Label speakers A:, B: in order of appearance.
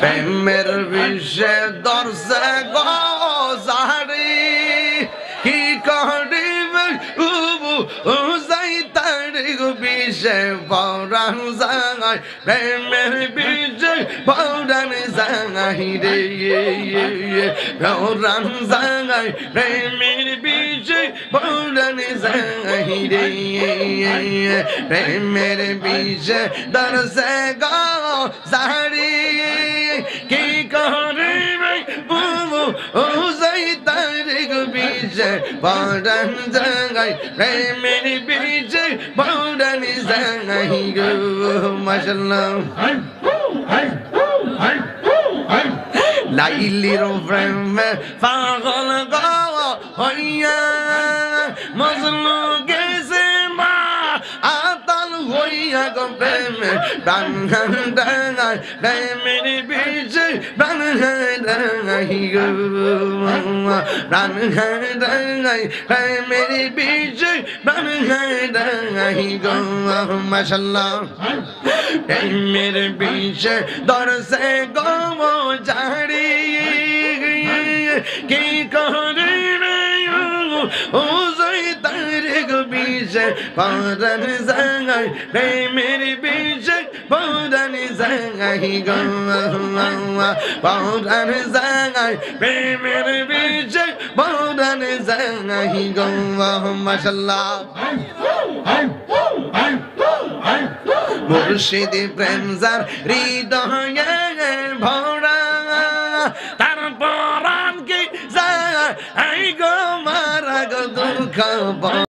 A: প্রেমের বিষে দর্শে গজারি কি করিবে উবু উজাই তারি বিষে পরাণ জাগাই প্রেমের বিষে পরাণ জাগাই রে পরাণ জাগাই প্রেমের বিষে পরাণ জাগাই রে প্রেমের বিষে দর্শে গজারি কি করিবে উবু উজাই তারি বিষে পরাণ জাগাই প্রেমের বিষে পরাণ জাগাই গো মাশাআল্লাহ লাইলির প্রেমে পাগল গো হইয়া মজনু গেছে মা আতাল হইয়া গো প্রেমে প্রাণ ডাঙাই প্রেমের বিষে প্রাণ ডাঙাই গো প্রাণ ডাঙাই প্রেমের বিষে প্রাণ ডাঙাই গো মাশাআল্লাহ প্রেমের বিষে দর্শে গো জারি কি করিবে ও জয় তারে গো বিষে পরাণ জাগাই প্রেমের বিষে পরাণ জাগাই গো পরাণ জাগাই প্রেমের বিষে পরাণ জাগাই গো মাশাআল্লাহ মুর্শিদ প্রেম যার হৃদয়ে ভরা তার পরাণ কি যায় গো মারা গো দুঃখ